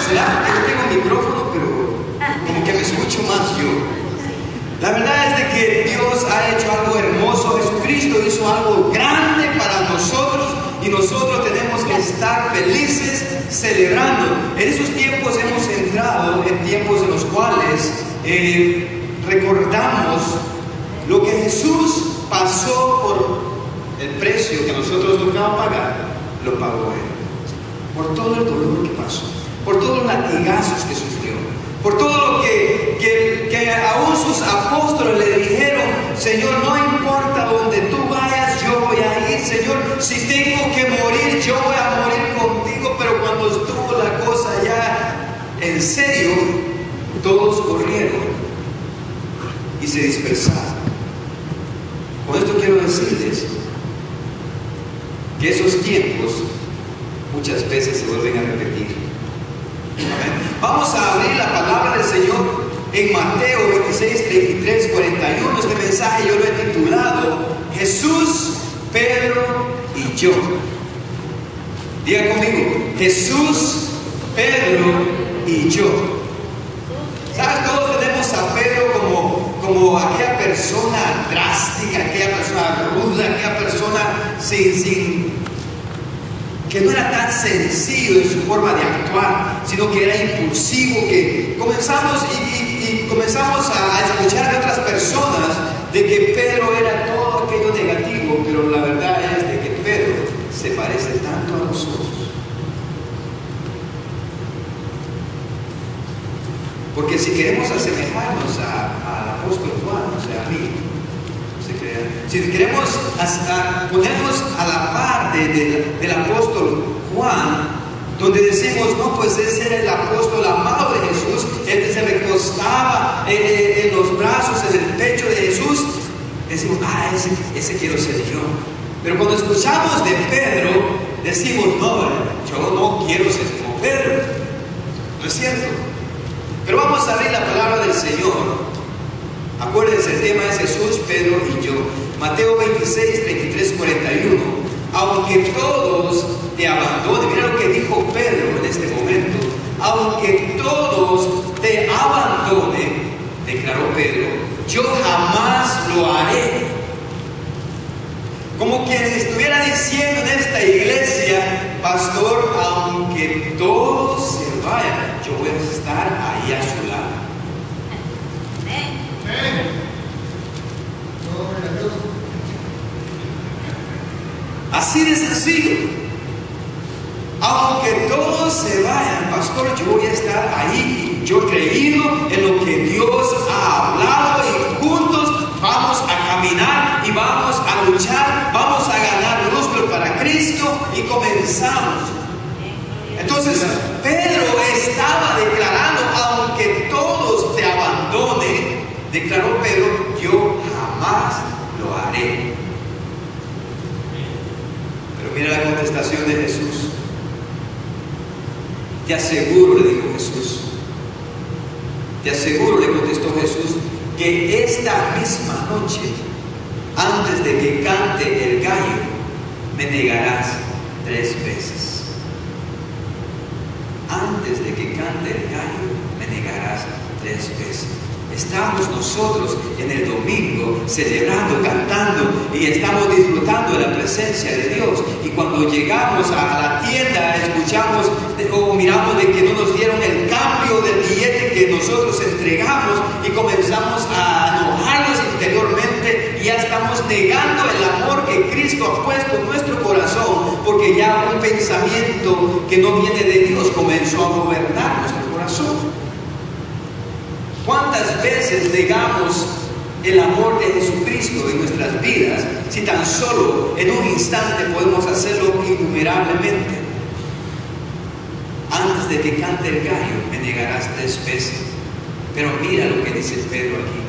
será que yo tengo micrófono, pero como que me escucho más yo. La verdad es de que Dios ha hecho algo hermoso. Jesucristo hizo algo grande para nosotros y nosotros tenemos que estar felices celebrando. En esos tiempos hemos entrado en tiempos en los cuales recordamos lo que Jesús pasó por el precio que nosotros tocaba pagar, lo pagó Él. Por todo el dolor que pasó, por todos los latigazos que sufrió, por todo lo que aún sus apóstoles le dijeron: Señor, no importa donde tú vayas, yo voy a ir. Señor, si tengo que morir, yo voy a morir contigo. Pero cuando estuvo la cosa ya en serio, todos corrieron y se dispersaron. Con esto quiero decirles que esos tiempos muchas veces se vuelven a repetir. Amén. Vamos a abrir la palabra del Señor en Mateo 26, 33, 41. Este mensaje yo lo he titulado Jesús, Pedro y yo. Diga conmigo: Jesús, Pedro y yo. ¿Sabes? Todos tenemos a Pedro como aquella persona drástica, aquella persona ruda, aquella persona que no era tan sencillo en su forma de actuar, sino que era impulsivo, que comenzamos a escuchar de otras personas de que Pedro era todo aquello negativo, pero la verdad es de que Pedro se parece tanto a nosotros. Porque si queremos asemejarnos al apóstol Juan, o sea, a mí, si queremos ponernos a la par del apóstol Juan, donde decimos: no, pues ese era el apóstol amado de Jesús, el que se recostaba en los brazos, en el pecho de Jesús, decimos: ese quiero ser yo. Pero cuando escuchamos de Pedro, decimos: no, yo no quiero ser como Pedro. ¿No es cierto? Pero vamos a abrir la palabra del Señor. Acuérdense, el tema es Jesús, Pedro y yo. Mateo 26, 33, 41. Aunque todos te abandonen, mira lo que dijo Pedro en este momento. Aunque todos te abandonen, declaró Pedro, yo jamás lo haré. Como quien estuviera diciendo en esta iglesia: pastor, aunque todos se vayan, yo voy a estar ahí a su lado. Así de sencillo. Aunque todos se vayan, pastor, yo voy a estar ahí. Yo he creído en lo que Dios ha hablado y juntos vamos a caminar y vamos a luchar, vamos a ganar luz para Cristo y comenzamos. Entonces Pedro estaba declarando: aunque todos te abandonen, declaró Pedro, yo jamás lo haré. Pero mira la contestación de Jesús. Te aseguro, le dijo Jesús, te aseguro, le contestó Jesús, que esta misma noche, antes de que cante el gallo, me negarás 3 veces. Antes de que cante el gallo, me negarás 3 veces. Estamos nosotros en el domingo celebrando, cantando y estamos disfrutando de la presencia de Dios. Y cuando llegamos a la tienda, escuchamos o miramos de que no nos dieron el cambio del billete que nosotros entregamos y comenzamos a enojarnos interiormente y ya estamos negando el amor que Cristo ha puesto en nuestro corazón, porque ya un pensamiento que no viene de Dios comenzó a gobernar nuestro corazón. ¿Cuántas veces negamos el amor de Jesucristo en nuestras vidas si tan solo en un instante podemos hacerlo innumerablemente? Antes de que cante el gallo, me negarás 3 veces. Pero mira lo que dice Pedro aquí: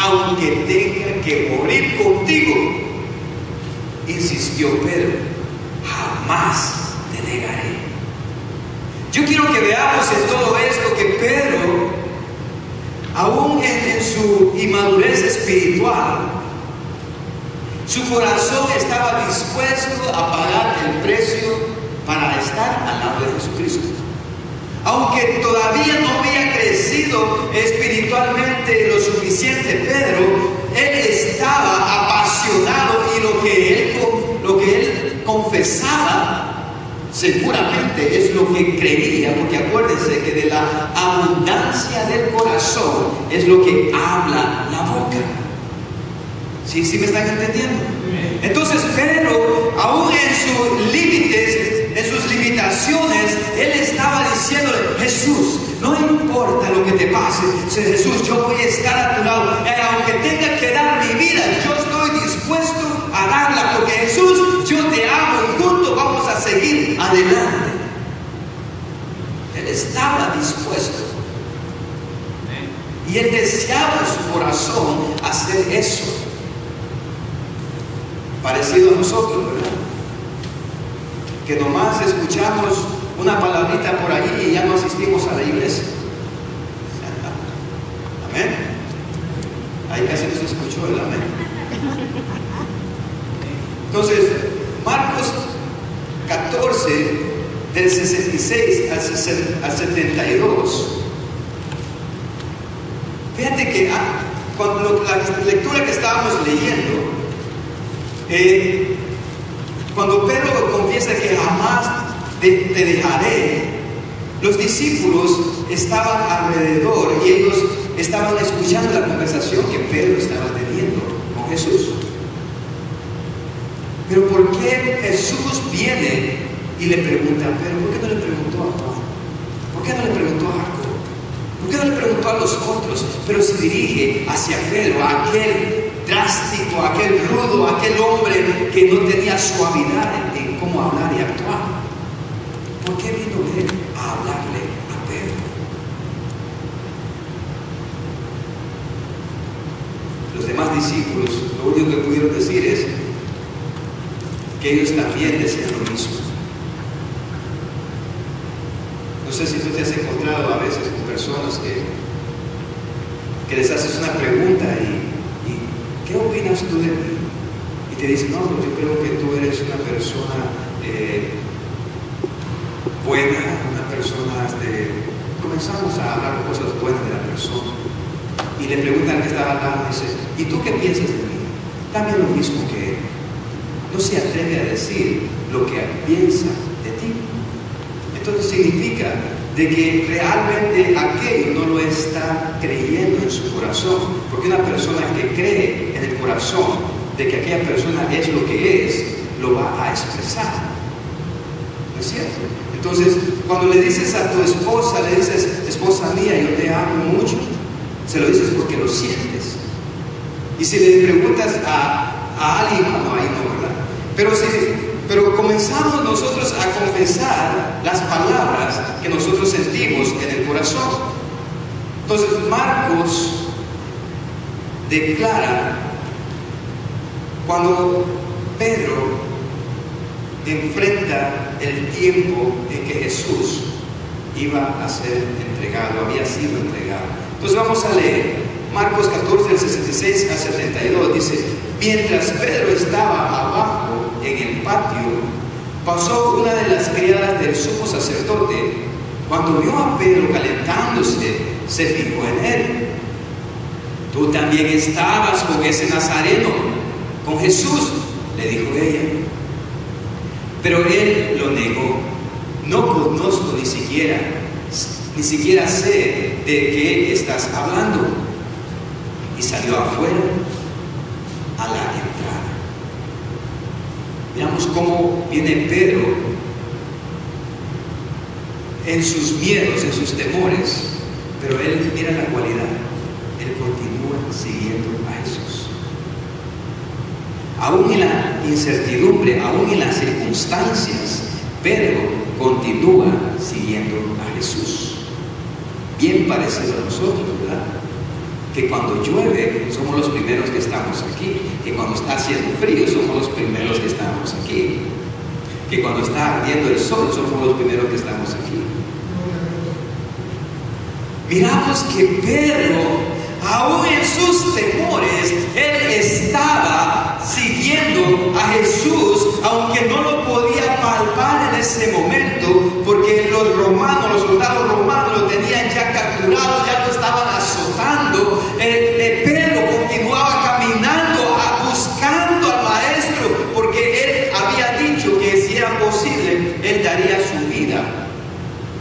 aunque tenga que morir contigo, insistió Pedro, jamás te negaré. Yo quiero que veamos en todo esto que Pedro, aún en su inmadurez espiritual, su corazón estaba dispuesto a pagar el precio para estar al lado de Jesucristo. aunque todavía no había crecido espiritualmente lo suficiente, Pedro, él estaba apasionado, y lo que él confesaba seguramente es lo que creía, porque acuérdense que de la abundancia del corazón es lo que habla la boca. ¿Sí me están entendiendo? Entonces Pedro, aún en sus límites, en sus limitaciones, él estaba diciéndole: Jesús, no importa lo que te pase, Jesús, yo voy a estar a tu lado, aunque tenga que dar mi vida, yo estoy dispuesto a darla, porque Jesús, yo te amo, y juntos vamos a seguir adelante. Él estaba dispuesto, y él deseaba en su corazón hacer eso. Parecido a nosotros, ¿verdad? Que nomás escuchamos una palabrita por ahí y ya no asistimos a la iglesia. Amén. Ahí casi no se escuchó el amén. Entonces, Marcos 14, del 66 al 72. Fíjate que cuando la lectura que estábamos leyendo, cuando Pedro confiesa que jamás te dejaré, los discípulos estaban alrededor y ellos estaban escuchando la conversación que Pedro estaba teniendo con Jesús. Pero ¿por qué Jesús viene y le pregunta a Pedro? ¿Por qué no le preguntó a Juan? ¿Por qué no le preguntó a Jacob? ¿Por qué no le preguntó a los otros? Pero se dirige hacia Pedro, a aquel drástico, aquel rudo, aquel hombre que no tenía suavidad en cómo hablar y actuar. ¿Por qué vino él a hablarle a Pedro? Los demás discípulos, lo único que pudieron decir es que ellos también decían lo mismo. No sé si tú te has encontrado a veces con personas que les haces una pregunta y ¿qué opinas tú de mí? Y te dicen: no, pues yo creo que tú eres una persona buena, una persona, comenzamos a hablar cosas buenas de la persona. Y le preguntan al que está hablando, dice: ¿y tú qué piensas de mí? También lo mismo que él. No se atreve a decir lo que piensa de ti. Entonces significa de que realmente aquello no lo está creyendo en su corazón, porque una persona que cree en el corazón de que aquella persona es lo que es, lo va a expresar. ¿No es cierto? Entonces, cuando le dices a tu esposa, le dices: esposa mía, yo te amo mucho, se lo dices porque lo sientes. Y si le preguntas a alguien, no, ahí no, ¿verdad? Pero comenzamos nosotros a confesar las palabras que nosotros sentimos en el corazón. Entonces Marcos declara cuando Pedro enfrenta el tiempo en que Jesús iba a ser entregado, había sido entregado. Entonces vamos a leer Marcos 14, del 66 al 72. Dice: mientras Pedro estaba abajo en el patio, pasó una de las criadas del sumo sacerdote. Cuando vio a Pedro calentándose, se fijó en él. Tú también estabas con ese nazareno, con Jesús, le dijo ella. Pero él lo negó. No conozco ni siquiera sé de qué estás hablando. Y salió afuera a la entrada. Veamos cómo viene Pedro en sus miedos, en sus temores, pero él mira la cualidad, él continúa siguiendo a Jesús. Aún en la incertidumbre, aún en las circunstancias, Pedro continúa siguiendo a Jesús. Bien parecido a nosotros, ¿verdad? Que cuando llueve somos los primeros que estamos aquí, que cuando está haciendo frío somos los primeros que estamos aquí, que cuando está ardiendo el sol somos los primeros que estamos aquí. Miramos que Pedro, aún en sus temores, él estaba siguiendo a Jesús, aunque no lo podía palpar en ese momento, porque los soldados romanos lo tenían ya capturado, ya lo estaban azotando. Pedro continuaba caminando, buscando al maestro, porque él había dicho que si era posible, él daría su vida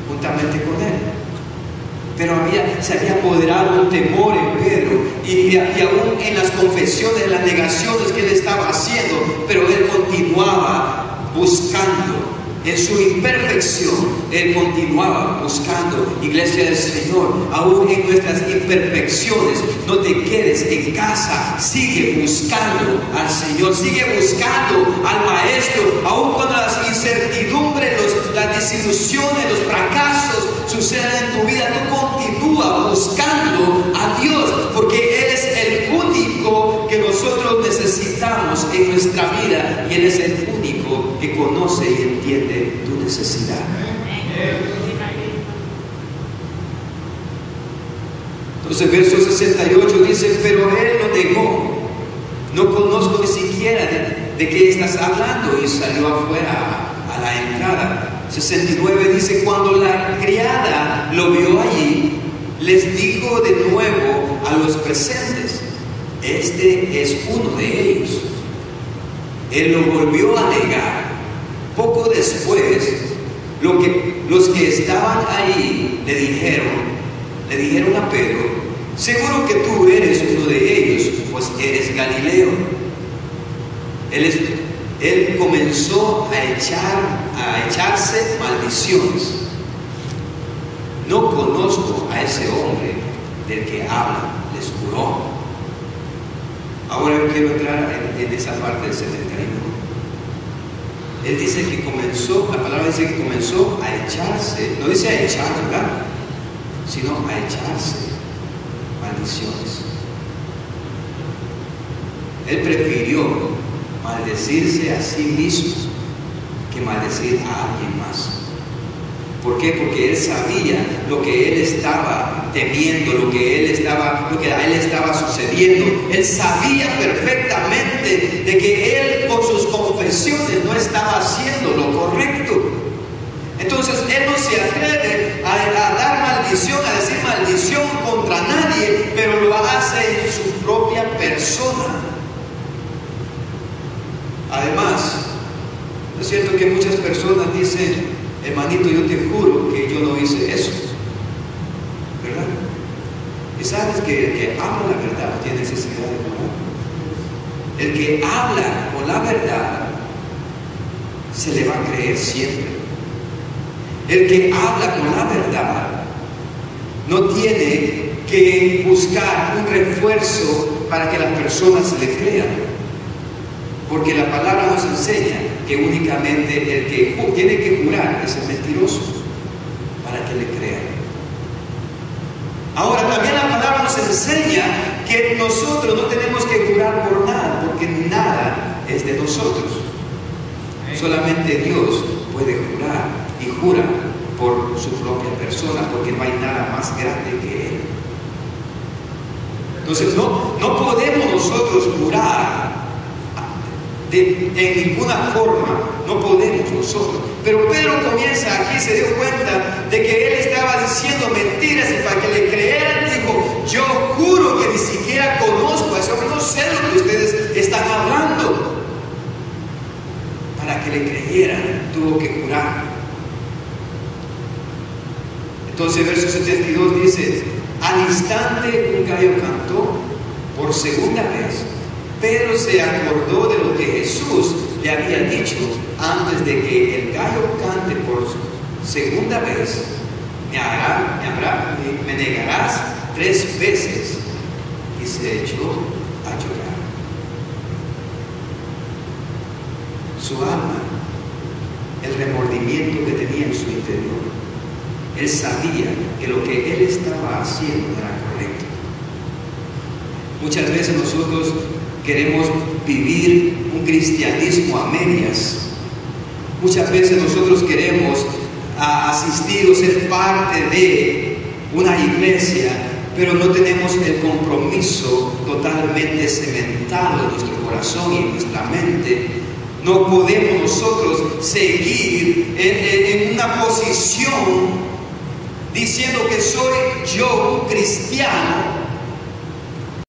juntamente con él. Pero se había apoderado un temor en Pedro, y aún en las confesiones, en las negaciones que él estaba haciendo, pero él continuaba buscando. En su imperfección, él continuaba buscando. Iglesia del Señor, aún en nuestras imperfecciones, no te quedes en casa, sigue buscando al Señor, sigue buscando al Maestro, aún cuando las incertidumbres, las desilusiones, los fracasos sucedan en tu vida. Tú continúa buscando a Dios, porque Él es el único que nosotros necesitamos en nuestra vida, y Él es el único que conoce y entiende tu necesidad. Entonces, verso 68 dice: pero él lo negó, no conozco ni siquiera de qué estás hablando, y salió afuera a la entrada. 69 dice: cuando la criada lo vio allí, les dijo de nuevo a los presentes: este es uno de ellos. Él lo volvió a negar. Poco después, los que estaban ahí le dijeron a Pedro: seguro que tú eres uno de ellos, pues eres Galileo. Él comenzó a echarse maldiciones. No conozco a ese hombre del que habla, les juró. Ahora yo quiero entrar en esa parte del 71. Él dice que la palabra dice que comenzó a echarse, no dice a echar, ¿verdad? Sino a echarse maldiciones. Él prefirió maldecirse a sí mismo que maldecir a alguien más. ¿Por qué? Porque él sabía lo que él estaba temiendo, lo que a él estaba sucediendo. Él sabía perfectamente de que él con sus confesiones no estaba haciendo lo correcto. Entonces él no se atreve a dar maldición, a decir maldición contra nadie, pero lo hace en su propia persona. Además, es cierto que muchas personas dicen: hermanito, yo te juro que yo no hice eso, ¿verdad? Y sabes que el que habla la verdad no tiene necesidad de jurar. El que habla con la verdad se le va a creer siempre. El que habla con la verdad no tiene que buscar un refuerzo para que las personas le crean. Porque la palabra nos enseña que únicamente el que tiene que jurar es el mentiroso, para que le crean. Ahora, también la palabra nos enseña que nosotros no tenemos que jurar por nada, porque nada es de nosotros. Solamente Dios puede jurar, y jura por su propia persona, porque no hay nada más grande que Él. Entonces no podemos nosotros jurar en ninguna forma, no podemos nosotros. Pero Pedro comienza aquí, se dio cuenta de que él estaba diciendo mentiras, y para que le creyeran dijo: yo juro que ni siquiera conozco a ese hombre, no sé lo que ustedes están hablando. Para que le creyeran tuvo que jurar. Entonces verso 72 dice: al instante un gallo cantó por segunda vez. Pedro se acordó de lo que Jesús le había dicho antes de que el gallo cante por segunda vez: me negarás 3 veces. Y se echó a llorar. Su alma, el remordimiento que tenía en su interior, él sabía que lo que él estaba haciendo era correcto. Muchas veces nosotros queremos vivir un cristianismo a medias. Muchas veces nosotros queremos asistir o ser parte de una iglesia, pero no tenemos el compromiso totalmente cementado en nuestro corazón y en nuestra mente, no podemos nosotros seguir en una posición diciendo que soy yo un cristiano